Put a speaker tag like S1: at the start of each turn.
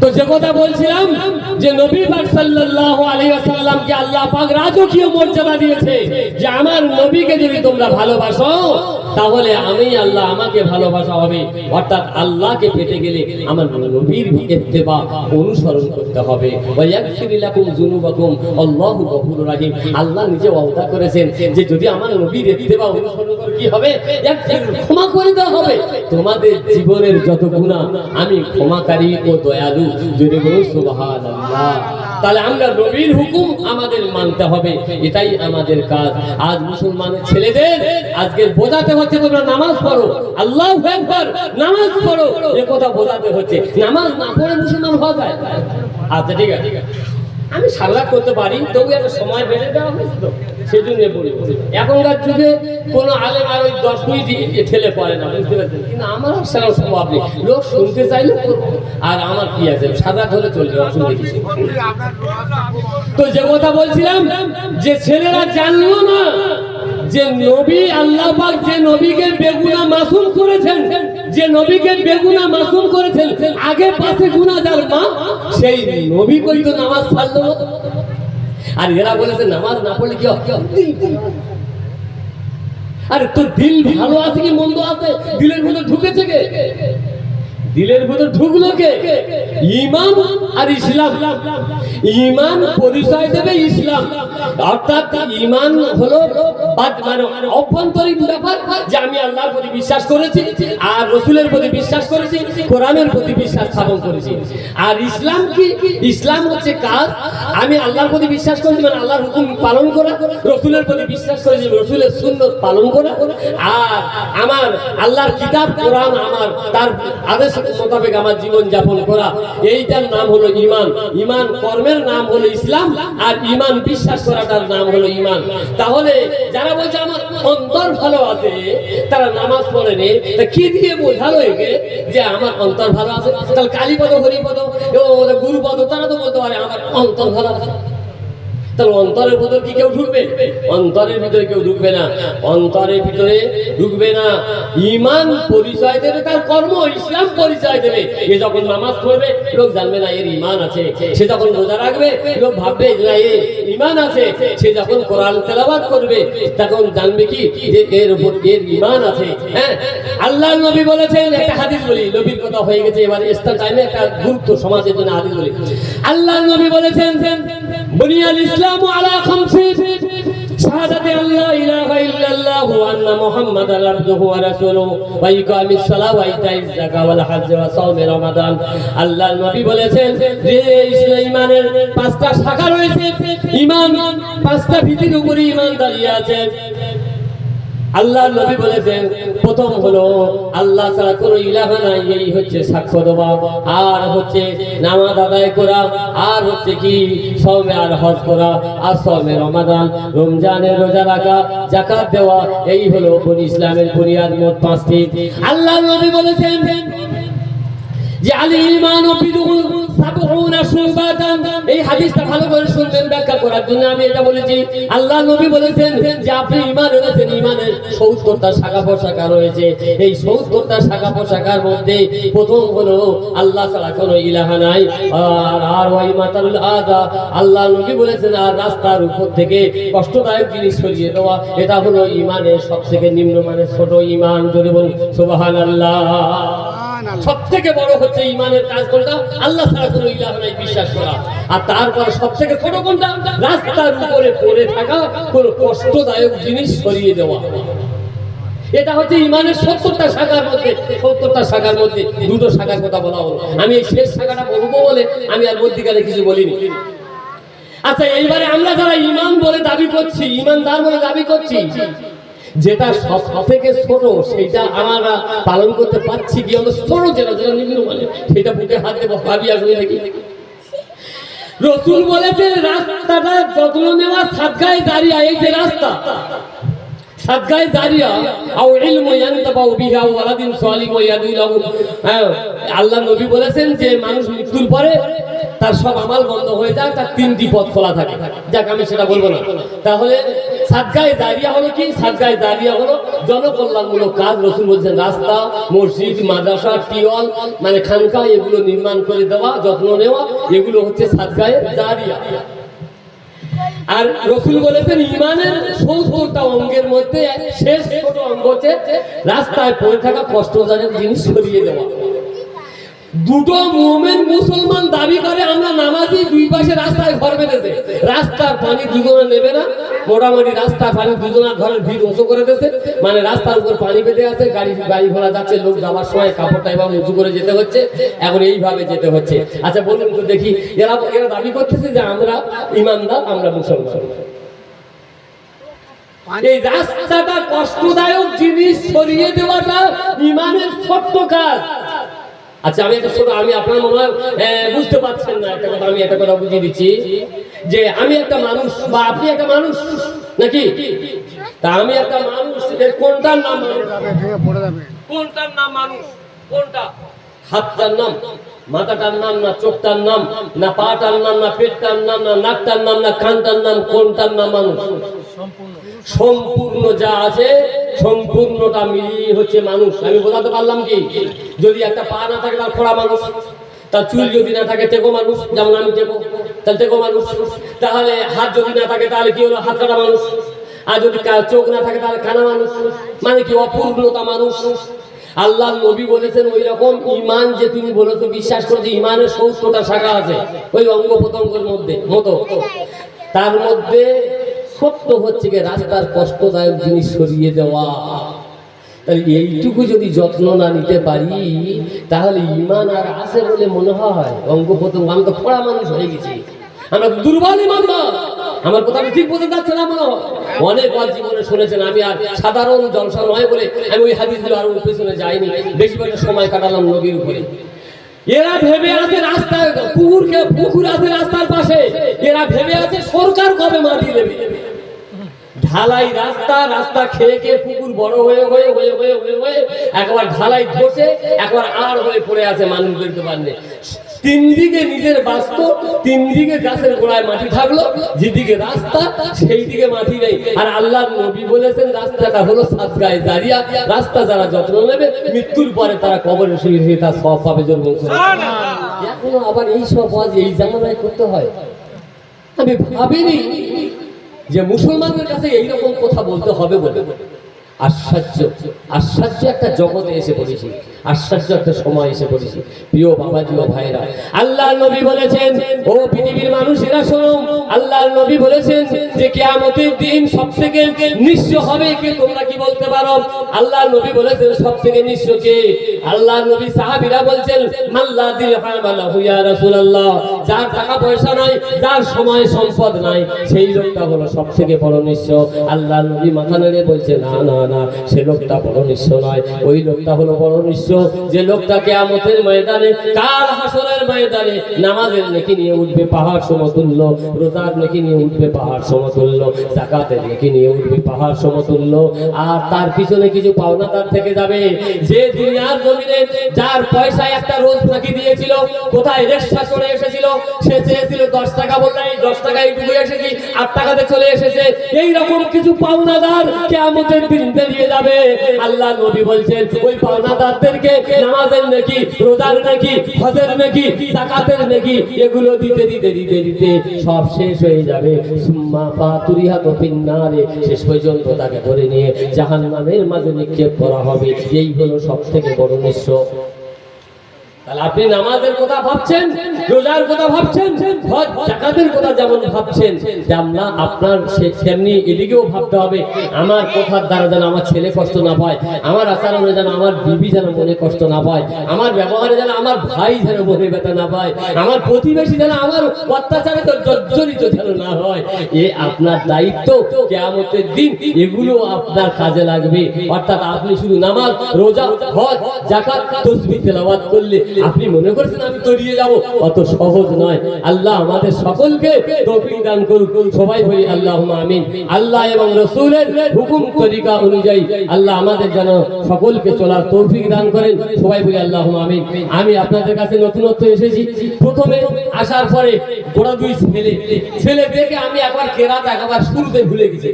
S1: তো যে কথা বলছিলাম যে নবী পাক সাল্লাল্লাহু আলাইহি ওয়াসাল্লামকে আল্লাহ পাক রাজকীয় মর্যাদা দিয়েছে যে আমার নবীকে যদি তোমরা ভালোবাসো তাহলে আমি আল্লাহ আমাকে ভালোবাসা হবে। অর্থাৎ আল্লাহকে পেতে গেলে আমার নবীর ইত্তেবা অনুসরণ করতে হবে। ওয়া ইয়াগফির লাকুম যুনুবাকুম আল্লাহু গফুরুর রহিম। আল্লাহ নিজে ওয়াদা করেছেন যে যদি আমার নবীর ইত্তেবা অনুসরণ করে কি হবে, ক্ষমা করে দেওয়া হবে তোমাদের জীবনের যত গুনাহ, আমি ক্ষমাকারী ও দয়ালু। যদি বলুন সুবহানাল্লাহ। তাহলে আমরা নবীর হুকুম আমাদের মানতে হবে, এটাই আমাদের কাজ। আজ মুসলমানের ছেলেদের আজকে বোঝাতে হচ্ছে তোমরা নামাজ পড়ো, আল্লাহু আকবার, নামাজ পড়ো, এই কথা বোঝাতে হচ্ছে। নামাজ না পড়ে মুসলমান হওয়া যায়? আচ্ছা ঠিক আছে, আমি সারা করতে পারি, তবু একটা সময় বেঁধে দেওয়া হয়েছে তো সেই জন্য বলি। এখনকার যুগে কোনো আলেম আর ওই 10 মিনিট ঠেলে পড়ে না, বুঝতে পারছেন? কিন্তু আমার সেটা সম্ভব নেই। লোক শুনতে চাইলে করবো, আর আমার কি আছে, সাদা ধরে চলবে, অসুবিধা কিছু। তো যে কথা বলছিলাম যে ছেলেরা জানলো না যে নবী আল্লাহ পাক যে নবীকে বেগুনাহ মাসুম করেছেন, যে নবীকে বেগুনাহ মাসুম করেছেন, আগে পাশে গুনাহগার মা, সেই নবী কই তো নামাজ ছাড়লো। আর এরা বলেছে নামাজ না পড়লে কি হবে? আরে তোর দিল ভালো আছে কি মন্দ আছে? দিলের ভিতর ঢুকেছে কে? দিলের ভিতর ঢুকলো কে? ঈমান আর ইসলাম। ঈমান পরিচয় দেবে ইসলাম, অর্থাৎ ঈমান হলো মানে অভ্যন্তরীণ ব্যাপার যে আমি আল্লাহর প্রতি বিশ্বাস করেছি, আর রাসূলের প্রতি বিশ্বাস করেছি, কোরআনের প্রতি বিশ্বাস স্থাপন করেছি। আর ইসলাম কি? ইসলাম হচ্ছে কাজ। আমি আল্লাহর প্রতি বিশ্বাস করেছি মানে আল্লাহর হুকুম পালন করা, রাসূলের প্রতি বিশ্বাস করেছি রাসূলের সুন্নাত পালন করা, আর আমার আল্লাহর কিতাব কোরআন আমার তার আদেশ মোতাবেক আমার জীবন যাপন করা। এইটার নাম হলো ঈমান। ঈমান কর্মের নাম হলো ইসলাম, আর ঈমান বিশ্বাস করাটার নাম হলো ঈমান। তাহলে যারা বলছে আমার অন্তর ভালো আছে, তারা নামাজ পড়েনি, তা কি দিয়ে বোঝালো একে যে আমার অন্তর ভালো আছে? তাহলে কালীপদ, হরিপদ, গুরুপদ, তারা তো বলতে পারে আমার অন্তর ভালো আছে। তাহলে অন্তরের ভিতরে কি কেউ ঢুকবে? অন্তরের ভিতরে কেউ ঢুকবে না, অন্তরের ভিতরে ঢুকবে না। ঈমান পরিচয় দেবে তার কর্ম, ইসলাম পরিচয় দেবে। এ যখন নামাজ পড়বে লোক জানবে না এর ঈমান আছে, সে যখন রোজা রাখবে লোক ভাববে না এর ঈমান আছে, সে যখন কোরআন তেলাওয়াত করবে তখন জানবে কি যে এর উপর এর ঈমান আছে। হ্যাঁ, আল্লাহর নবী বলেছেন, একটা হাদিস বলি, নবীর কথা হয়ে গেছে, এবার ইসলাম টাইমে একটা গুরুত্ব সমাজের জন্য হাদিস বলি। আল্লাহর নবী বলেছেন বুনিয়াল ইসলামু আলা খামসিন শাহাদাতি আল্লা ইলাহা ইল্লাল্লাহ ওয়া আন্না মুহাম্মাদান আবদুহু ওয়া রাসূলুহু ওয়া ইকামিস সালাহ ওয়া ইতাইজ যাকাত ওয়াল হজ্জ ওয়া সাওমে রমাদান। আল্লাহর নবী বলেছেন যে ঈমানের 5টা শাখা রয়েছে, ঈমান 5টা ভিত্তির উপরে ঈমান দাঁড়িয়ে আছে। আল্লাহ নবী বলেছেন প্রথম হলো আল্লাহ ছাড়া কোনো ইলাহা নাই, এই হচ্ছে সাক্ষ্য দেওয়া, আর হচ্ছে নামাজ আদায় করা, আর হচ্ছে কি সওমে আর হজ করা, আর সওমে রমাদান, রমজানের রোজা রাখা, যাকাত দেওয়া, এই হলো ইসলামের বুনিয়াদ মোট 5টি। আল্লাহ নবী বলেছেন যে আল ঈমান বিদুহু সাবউনা শুবাতান। এই হাদিসটা ভালো করে শুনবেন, ব্যাখ্যা করার জন্য আমি এটা বলেছি। আল্লাহ নবী বলেছেন যে আপনি ঈমান এনেছেন, ঈমানের 70টা শাখা প্রশাখা রয়েছে। এই 70টা শাখা প্রশাখার মধ্যে প্রথম হলো আল্লাহ ছাড়া কোনো ইলাহা নাই, আর ওয়াই মাতারুল আযা। আল্লাহ নবী বলেছেন আর রাস্তার উপর থেকে কষ্টদায়ক জিনিস সরিয়ে দেওয়া, এটা হলো ঈমানের সবথেকে নিম্নমানের ছোট ঈমান। যদি বলুন সুবহানাল্লাহ। সবথেকে বড় হচ্ছে ঈমানের কাজ কোনটা? আল্লাহ ছাড়া কোনো ইলাহ নাই বিশ্বাস করা। আর তারপর সবথেকে ছোট কোনটা? রাস্তার উপরে পড়ে থাকা কোনো কষ্টদায়ক জিনিস সরিয়ে দেওয়া। এটা হচ্ছে ঈমানের 70টা শাখার মধ্যে। 70টা শাখার মধ্যে 2টো শাখার কথা বলা হলো। আমি এই শেষ শাখাটা বলবো বলে আমি আর মধ্যিখানে কিছু বলিনি। আচ্ছা, এইবারে আমরা যারা ঈমান বলে দাবি করছি, ঈমানদার বলে দাবি করছি, যেটা সব থেকে ছোট সেটা আমরা পালন করতে পারছি কি? আমরা ছোট যেটা যেটা নিম্ন মানে সেটা বুকে হাত দেবো, ভাবি আসলে দেখি। রাসূল বলেছেন রাস্তাটা যত্ন নেওয়া সাদগায়ে জারিয়া। এই যে রাস্তা সাদগায়ে জারিয়া আও ইলমু ইয়ানতাবাউ বিহা ওয়া ওয়ালাদিন সালিহু ইয়াদু লাহু। আল্লাহ নবী বলেছেন যে মানুষ মৃত্যুর পরে তার সব আমাল বন্ধ হয়ে যায়, তার 3টি পথ খোলা থাকে। যাক, আমি সেটা বলবো না। তাহলে সাদকায়ে জারিয়া হলো কি? সাদকায়ে জারিয়া হলো জনকল্যাণমূলক কাজ। রাসূল বলছেন রাস্তা, মসজিদ, মাদ্রাসা, টিওয়াল মানে খানকা এগুলো নির্মাণ করে দেওয়া, যত্ন নেওয়া, এগুলো হচ্ছে সাদকায়ে জারিয়া। আর রাসূল বলেছেন ইমানের 70টা অঙ্গের মধ্যে শেষ ছোট অঙ্গ হচ্ছে রাস্তায় পড়ে থাকা কষ্টদায়ক জিনিস সরিয়ে দেওয়া। দুটো মুমিন মুসলমান দাবি করে আমরা নামাজি, দুই পাশে রাস্তায় ঘর বেঁধেছে, রাস্তার পানি দুজনে নেবে না, মোটামুটি রাস্তার পানি দুজনের ঘরের ভিড় উঁচু করে দিয়েছে, মানে রাস্তার উপর পানি বেঁধে আছে, গাড়ি ঘোড়া যাচ্ছে, লোক যাওয়ার সময় কাপড়টা এভাবে উঁচু করে যেতে হচ্ছে, এখন এইভাবে যেতে হচ্ছে। আচ্ছা বলুন তো দেখি, এরা দাবি করতেছে যে আমরা ইমানদার, আমরা মুসলমান। এই রাস্তাটা কষ্টদায়ক জিনিস সরিয়ে দেওয়াটা ইমানের ছোট্ট কাজ। আচ্ছা আমি আপনার মনে হয় বুঝতে পারছেন না একটা কথা, আমি একটা কথা বুঝিয়ে দিচ্ছি যে আমি একটা মানুষ বা আপনি একটা মানুষ নাকি, তা আমি একটা মানুষ, কোনটার নাম কোনটার নাম মানুষ? কোনটা? হাতটার নাম, মাথাটার নাম, না চোখটার নাম, না পাটার নাম, না পেটটার নাম, না নাকটার নাম, না কানটার নাম? কোনটার নাম মানুষ? সম্পূর্ণ যা আছে সম্পূর্ণটা মিলিয়ে হচ্ছে মানুষ। আমি বোঝাতে পারলাম কি? যদি একটা পা না থাকে তার খোড়া মানুষ, তার চুল যদি না থাকে টেকো মানুষ, যেমন আমি টেকো, তাহলে টেকো মানুষ। তাহলে হাত যদি না থাকে তাহলে কি হলো? হাত কাটা মানুষ। আর যদি চোখ না থাকে তাহলে কানা মানুষ, মানে কি? অপূর্ণতা মানুষ। আল্লাহ নবী বলেছেন ওই রকম ইমান যে তুমি বলেছো, বিশ্বাস করো যে ইমানের 70টা শাখা আছে ওই অঙ্গ প্রত্যঙ্গের মতো, তার মধ্যে সত্য হচ্ছে কি রাস্তার কষ্টদায়ক জিনিস সরিয়ে দেওয়া। তাহলে এইটুকু যদি যত্ন না নিতে পারি তাহলে ইমান আর আছে বলে মনে হয়? অঙ্গ প্রত্যঙ্গ, আমি তো খোড়া মানুষ হয়ে গেছি, আমরা দুর্বল ইমানদার। আমার কথা ঠিক বোঝা যাচ্ছে না মনে হয়? অনেক জীবনে শুনেছেন, আমি আর সাধারণ জলসা নয় বলে আমি ওই হাদিসগুলো আর পেছনে যাইনি, বেশিরভাগ সময় কাটালাম নবীর উপরে। এরা ভেবে আছে রাস্তায় পুকুর আছে রাস্তার পাশে, এরা ভেবে আছে সরকার কবে মাটি দেবে। ঢালাই রাস্তা খেয়ে খেয়ে পুকুর বড় হয়ে একবার ঢালাই ধসে একবার আর হয়ে পড়ে আছে, মানুষ দেখতে পারেনি। 3 দিকে নিজের বাস্ত, 3 দিকে গাছের গোড়ায় মাটি থাকলো, যেদিকে রাস্তা সেই দিকে মাটি নেই। আর আল্লাহর নবী বলেছেন রাস্তাটা হলো সাদকায়ে জারিয়া, রাস্তা যারা যত্ন নেবে মৃত্যুর পরে তারা কবরে শুয়ে তার সওয়াব পাবে। এখনো আবার এই সব ওয়াজ এই জামানায় করতে হয়? আমি ভাবিনি যে মুসলমানদের কাছে এইরকম কথা বলতে হবে বলে। আশ্চর্য একটা জগতে এসে পড়েছি, আশ্চর্য একটা সময় এসে পড়েছি। প্রিয় বাবাজি ও ভাইরা, আল্লাহর নবী বলেছেন ও পৃথিবীর মানুষেরা শোনো, আল্লাহর নবী বলেছেন যে কিয়ামতের দিন সবথেকে নিঃস্ব হবে কে? তোমরা কি বলতে পারো? আল্লাহর নবী বলেছেন সবথেকে নিঃস্ব কে? আল্লাহর নবী সাহাবীরা বলছেন মাল্লা দিরহামালাহু ইয়া রাসূলুল্লাহ, যার টাকা পয়সা নাই, যার সময় সম্পদ নাই, সেই লোকটা হলো সবথেকে বড় নিঃস্ব। আল্লাহর নবী মাথা নেড়ে বলছেন না না না, সে লোকটা বড় নিঃস্ব নয়, ওই লোকটা হলো বড় নিঃস্ব যে লোকটা কিয়ামতের ময়দানে, কাল হাসরের ময়দানে নামাজের নেকি নিয়ে উঠবে পাহাড় সমতুল্য, রোজার নেকি নিয়ে উঠবে পাহাড় সমতুল্য, যাকাতের নেকি নিয়ে উঠবে পাহাড় সমতুল্য। আর তার পিছনে কিছু পাওনাদার থেকে যাবে, যে দুনিয়ার জমিনে যার পয়সা একটা রোজ ফাঁকি দিয়েছিল, কোথায় রিকশা চড়ে এসেছিল, সে চেয়েছিল 10 টাকা, বললে এই 10 টাকা এইটুকু এসেছি, 8 টাকাতে চলে এসেছে। এই রকম কিছু পাওনাদার কিয়ামতের দিন বেরিয়ে যাবে। আল্লাহ নবী বলছেন ওই পাওনাদারদেরকে নামাজের নেকি, রোজার নেকি, হজের নেকি, যাকাতের নেকি এগুলো দিতে দিতে দিতে দিতে সব শেষ হয়ে যাবে। সুম্মা ফাতুরিহাতু ফিন্নারে, শেষ পর্যন্ত তাকে ধরে নিয়ে জাহান্নামের মাঝে নিক্ষেপ করা হবে। এই হলো সবথেকে বড় নিঃস্ব। তাহলে আপনি নামাজের কথা ভাবছেন, রোজার কথা ভাবছেন, হজ যাকাতের কথা যেমন ভাবছেন, তেমনা আপনার তেমনি এদিকেও ভাবতে হবে আমার কথার দ্বারা যেন আমার ছেলে কষ্ট না পায়, আমার আচরণে যেন আমার বিবি যেন মনে কষ্ট না পায়, আমার ব্যবহারে যেন আমার ভাই যেন মনে ব্যথা না পায়, আমার প্রতিবেশী যেন আমার অত্যাচারে জর্জরিত যেন না হয়। এ আপনার দায়িত্ব। কিয়ামতের দিন এগুলো আপনার কাজে লাগবে। অর্থাৎ আপনি শুধু নামাজ, রোজা, হজ, যাকাত, তাসবিহ তেলাওয়াত করলে আপনি মনে করছেন আমি তরিয়ে যাব, অত সহজ নয়। আল্লাহ আমাদের সকলকে তৌফিক দান করুন। সবাই বলি আল্লাহুম্মা আমিন। আল্লাহ এবং রাসূলের হুকুম তরিকা অনুযায়ী আল্লাহ আমাদের যেন সকলকে চলার তৌফিক দান করেন। সবাই বলি আল্লাহুম্মা আমিন। আমি আপনাদের কাছে নতুনত্ব এসেছি। প্রথমে আসার পরে গোড়া দুই ছেলে দেখে আমি একবার কেরাত একবার শুরুতে ভুলে গেছি।